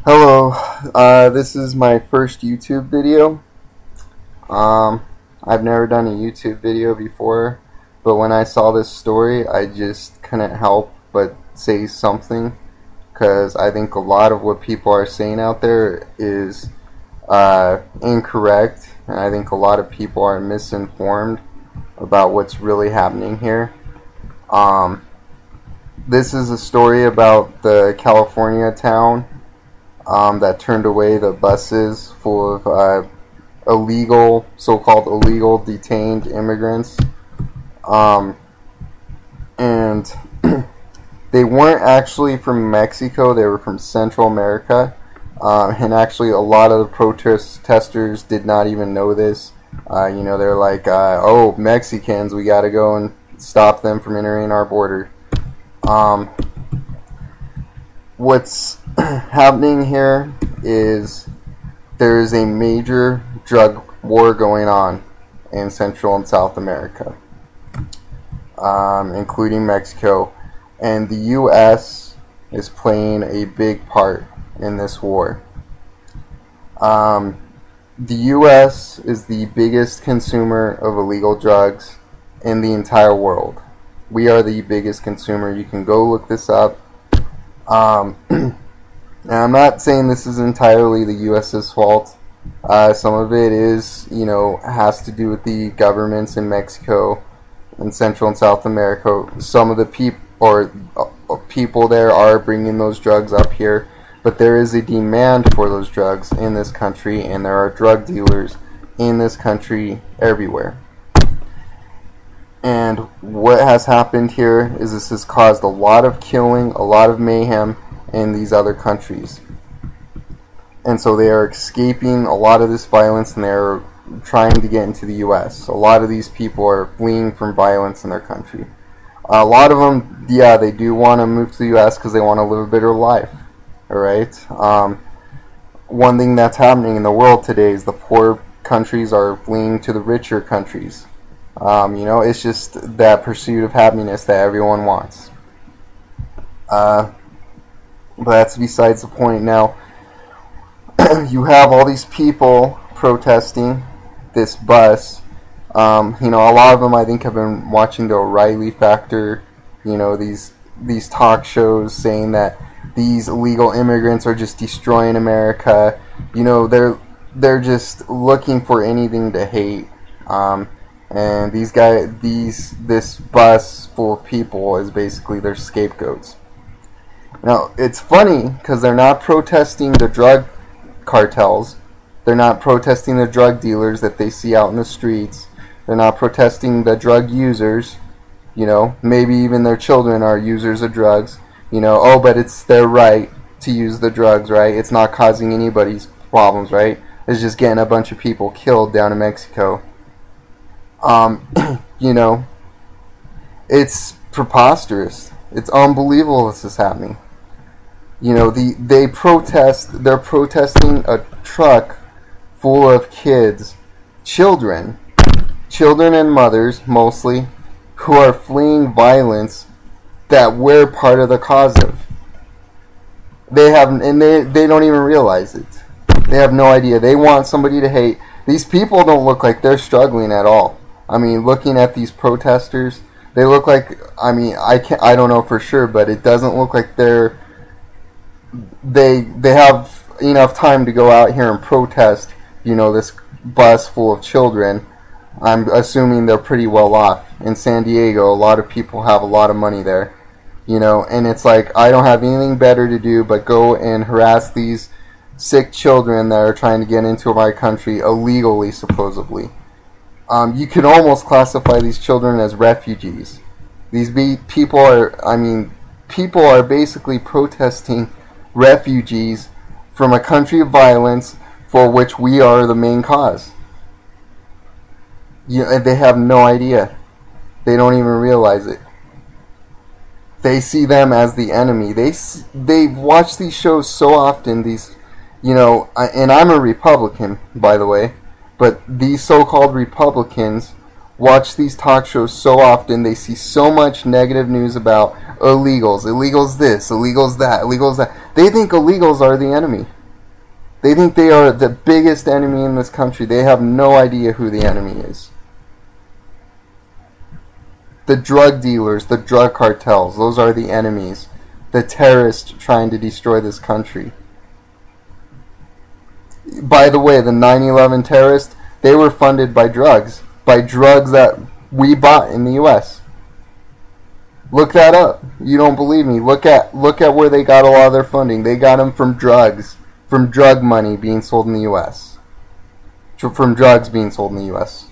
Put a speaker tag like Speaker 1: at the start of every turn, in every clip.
Speaker 1: Hello, this is my first YouTube video. I've never done a YouTube video before, but when I saw this story, I just couldn't help but say something, because I think a lot of what people are saying out there is incorrect, and I think a lot of people are misinformed about what's really happening here. This is a story about the California town that turned away the buses full of illegal, so-called illegal detained immigrants. And they weren't actually from Mexico, they were from Central America. And actually a lot of the protesters did not even know this. They're like, oh, Mexicans, we gotta go and stop them from entering our border. What's happening here is there is a major drug war going on in Central and South America, including Mexico, and the U.S. is playing a big part in this war. The U.S. is the biggest consumer of illegal drugs in the entire world. We are the biggest consumer. You can go look this up. And I'm not saying this is entirely the U.S.'s fault. Some of it is, has to do with the governments in Mexico and Central and South America. Some of the people there are bringing those drugs up here, but there is a demand for those drugs in this country, and there are drug dealers in this country everywhere. And what has happened here is this has caused a lot of killing, a lot of mayhem in these other countries. And so they are escaping a lot of this violence, and they're trying to get into the U.S. A lot of these people are fleeing from violence in their country. A lot of them, yeah, they do want to move to the U.S. because they want to live a better life. Alright? One thing that's happening in the world today is the poor countries are fleeing to the richer countries. It's just that pursuit of happiness that everyone wants. But that's besides the point. Now, you have all these people protesting this bus. A lot of them, I think, have been watching the O'Reilly Factor, these talk shows saying that these illegal immigrants are just destroying America. They're just looking for anything to hate. And this bus full of people is basically their scapegoats. Now, it's funny because they're not protesting the drug cartels. They're not protesting the drug dealers that they see out in the streets. They're not protesting the drug users. Maybe even their children are users of drugs. But it's their right to use the drugs, right? It's not causing anybody's problems, right? It's just getting a bunch of people killed down in Mexico. It's preposterous. It's unbelievable this is happening. They're protesting a truck full of kids, children and mothers mostly, who are fleeing violence that we're part of the cause of. They don't even realize it. They have no idea. They want somebody to hate. These people don't look like they're struggling at all. Looking at these protesters, they look like, I don't know for sure, but it doesn't look like they have enough time to go out here and protest, this bus full of children. I'm assuming they're pretty well off. In San Diego, a lot of people have a lot of money there, and it's like, I don't have anything better to do but go and harass these sick children that are trying to get into my country illegally, supposedly. You could almost classify these children as refugees. People are basically protesting refugees from a country of violence for which we are the main cause. They have no idea. They don't even realize it. They see them as the enemy. They watch these shows so often. And I'm a Republican, by the way. But these so-called Republicans watch these talk shows so often. They see so much negative news about illegals, illegals this, illegals that, illegals that. They think illegals are the enemy. They think they are the biggest enemy in this country. They have no idea who the enemy is. The drug dealers, the drug cartels, those are the enemies. The terrorists trying to destroy this country. By the way, the 9/11 terrorists, they were funded by drugs that we bought in the U.S. Look that up. You don't believe me? Look at where they got a lot of their funding. They got them from drugs, from drug money being sold in the U.S. From drugs being sold in the U.S.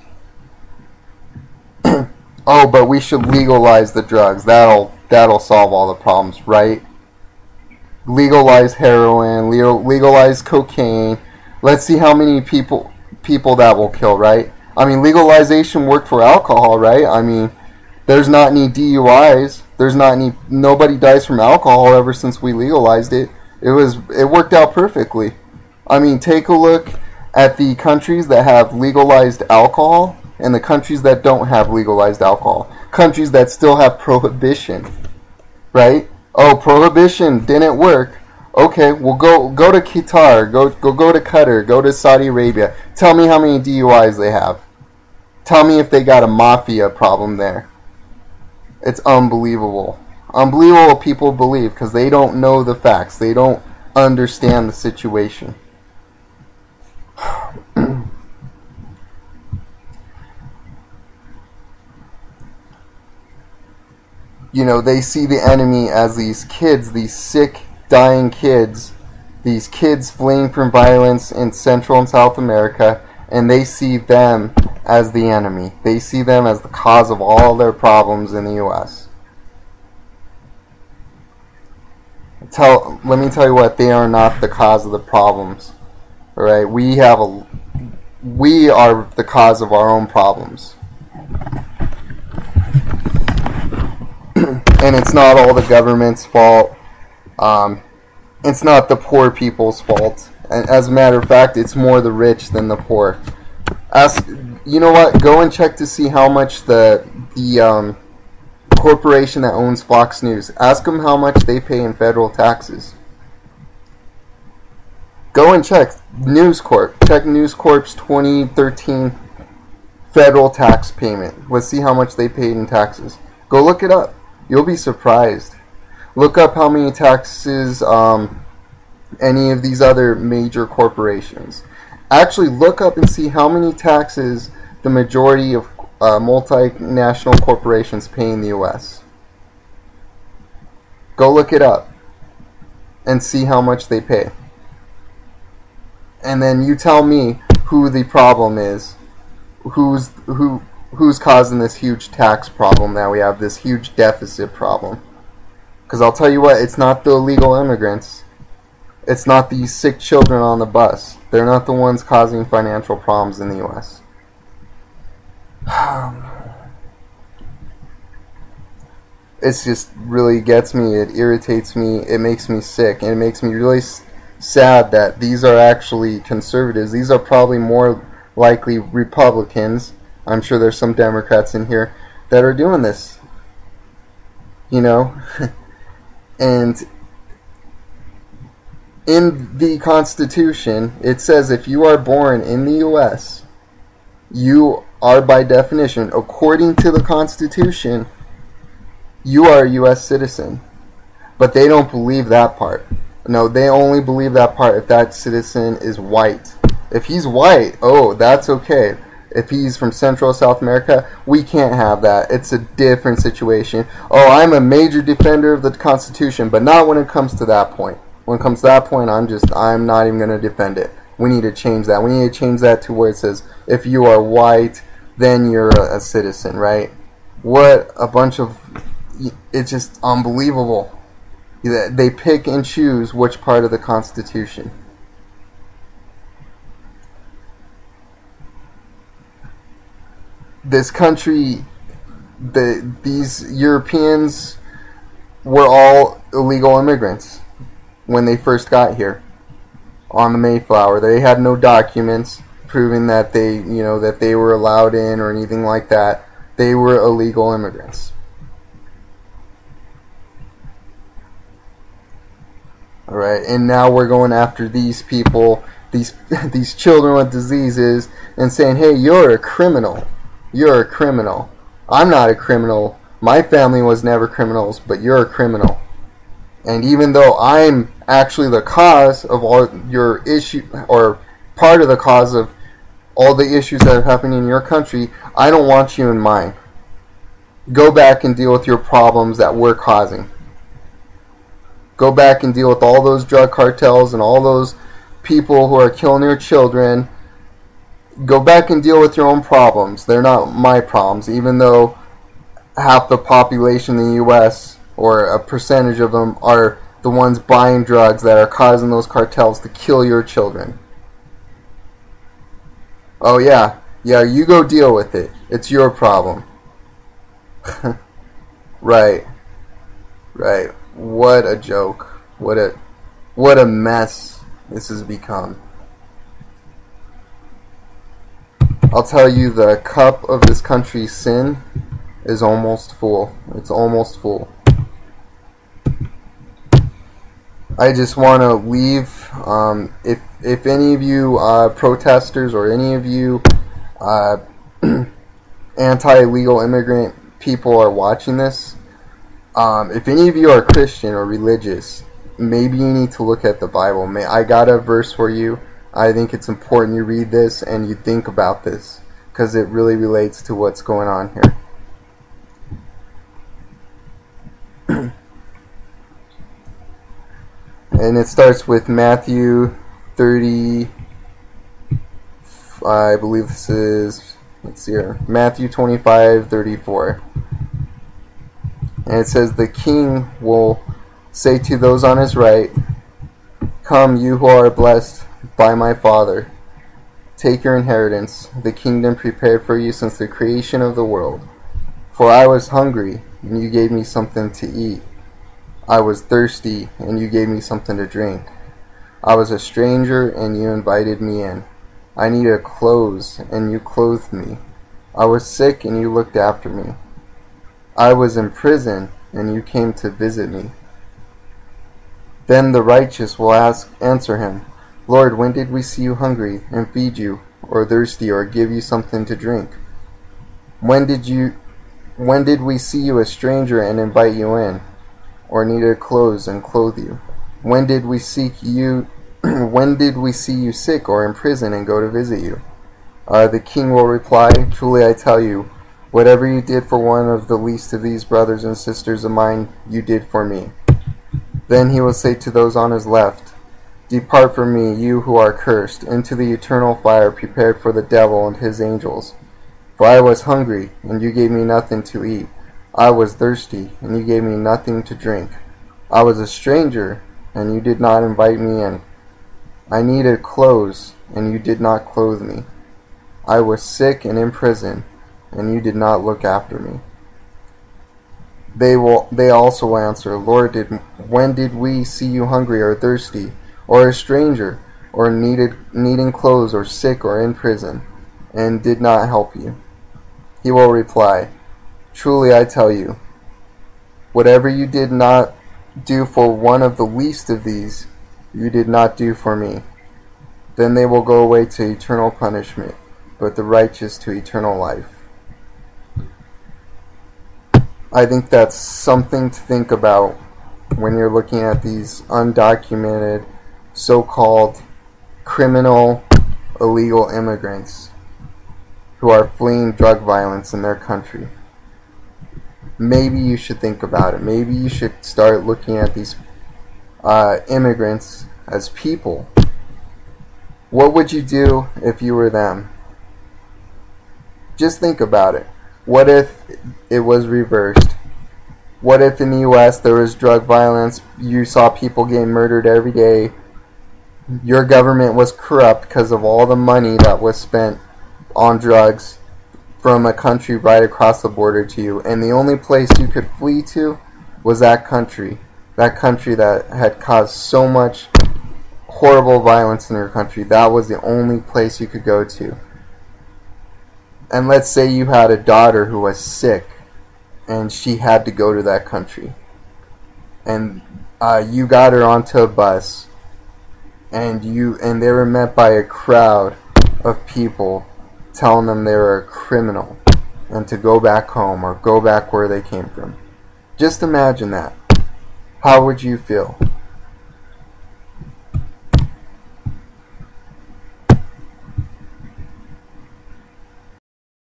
Speaker 1: Oh, but we should legalize the drugs. That'll solve all the problems, right? Legalize heroin, legalize cocaine. Let's see how many people that will kill, right? I mean, legalization worked for alcohol, right? I mean, there's not any DUIs. Nobody dies from alcohol ever since we legalized it. It worked out perfectly. I mean, take a look at the countries that have legalized alcohol and the countries that don't have legalized alcohol. Countries that still have prohibition, right? Oh, prohibition didn't work. Okay, well go to Qatar, go to Qatar, go to Saudi Arabia. Tell me how many DUIs they have. Tell me if they got a mafia problem there. It's unbelievable. Unbelievable what people believe because they don't know the facts. They don't understand the situation. You know, they see the enemy as these kids, these sick, dying kids, these kids fleeing from violence in Central and South America, and they see them as the enemy. They see them as the cause of all their problems in the U.S. Let me tell you what, they are not the cause of the problems. All right, we are the cause of our own problems. And it's not all the government's fault. It's not the poor people's fault. And as a matter of fact, it's more the rich than the poor. You know what? Go and check to see how much the corporation that owns Fox News. Ask them how much they pay in federal taxes. Go and check News Corp. Check News Corp's 2013 federal tax payment. Let's see how much they paid in taxes. Go look it up. You'll be surprised. Look up how many taxes any of these other major corporations. Actually, look up and see how many taxes the majority of multinational corporations pay in the U.S. Go look it up and see how much they pay. And then you tell me who the problem is. Who's causing this huge tax problem that we have, this huge deficit problem. Because I'll tell you what, it's not the illegal immigrants. It's not these sick children on the bus. They're not the ones causing financial problems in the U.S. It just really gets me. It irritates me. It makes me sick. And it makes me really sad that these are actually conservatives. These are probably more likely Republicans. I'm sure there's some Democrats in here that are doing this. You know? And in the Constitution, it says if you are born in the U.S., you are by definition, according to the Constitution, you are a U.S. citizen. But they don't believe that part. No, they only believe that part if that citizen is white. If he's white, oh, that's okay. If he's from Central South America, we can't have that. It's a different situation. Oh, I'm a major defender of the Constitution, but not when it comes to that point. When it comes to that point, I'm not even going to defend it. We need to change that. We need to change that to where it says, if you are white, then you're a citizen, right? What a bunch of... It's just unbelievable. They pick and choose which part of the Constitution. This country, these Europeans were all illegal immigrants when they first got here on the Mayflower. They had no documents proving that they were allowed in or anything like that. They were illegal immigrants. All right, and now we're going after these people, these these children with diseases, and saying, "Hey, you're a criminal. You're a criminal. I'm not a criminal. My family was never criminals, but you're a criminal." And even though I'm actually the cause of all your issue, or part of the cause of all the issues that are happening in your country, I don't want you in mine. Go back and deal with your problems that we're causing. Go back and deal with all those drug cartels and all those people who are killing your children. Go back and deal with your own problems. They're not my problems, even though half the population in the U.S., or a percentage of them, are the ones buying drugs that are causing those cartels to kill your children. Oh yeah, you go deal with it. It's your problem. Right. What a joke. What a mess this has become. I'll tell you, the cup of this country's sin is almost full. It's almost full. I just want to leave. If any of you protesters, or any of you anti-illegal immigrant people are watching this, if any of you are Christian or religious, maybe you need to look at the Bible. I got a verse for you. I think it's important you read this and you think about this, because it really relates to what's going on here. And it starts with Matthew 30, I believe this is, let's see here, Matthew 25:34. And it says, "The king will say to those on his right, 'Come, you who are blessed by my Father, take your inheritance, the kingdom prepared for you since the creation of the world. For I was hungry, and you gave me something to eat. I was thirsty, and you gave me something to drink. I was a stranger, and you invited me in. I needed clothes, and you clothed me. I was sick, and you looked after me. I was in prison, and you came to visit me.' Then the righteous will answer him, 'Lord, when did we see you hungry and feed you, or thirsty, or give you something to drink? When did we see you a stranger and invite you in, or needed clothes and clothe you? When did we see you sick or in prison and go to visit you?' The king will reply, 'Truly I tell you, whatever you did for one of the least of these brothers and sisters of mine, you did for me.' Then he will say to those on his left, 'Depart from me, you who are cursed, into the eternal fire prepared for the devil and his angels. For I was hungry, and you gave me nothing to eat. I was thirsty, and you gave me nothing to drink. I was a stranger, and you did not invite me in. I needed clothes, and you did not clothe me. I was sick and in prison, and you did not look after me.' They also answer, 'Lord, when did we see you hungry or thirsty, or a stranger, or needing clothes, or sick, or in prison, and did not help you?' He will reply, 'Truly I tell you, whatever you did not do for one of the least of these, you did not do for me.' Then they will go away to eternal punishment, but the righteous to eternal life." I think that's something to think about when you're looking at these undocumented, so-called criminal, illegal immigrants who are fleeing drug violence in their country. Maybe you should think about it. Maybe you should start looking at these immigrants as people. What would you do if you were them? Just think about it. What if it was reversed? What if in the U.S. there was drug violence, you saw people getting murdered every day, your government was corrupt because of all the money that was spent on drugs from a country right across the border to you, and the only place you could flee to was that country that had caused so much horrible violence in your country. That was the only place you could go to. And let's say you had a daughter who was sick and she had to go to that country, and you got her onto a bus, and they were met by a crowd of people telling them they were a criminal and to go back home or go back where they came from. Just imagine that. How would you feel?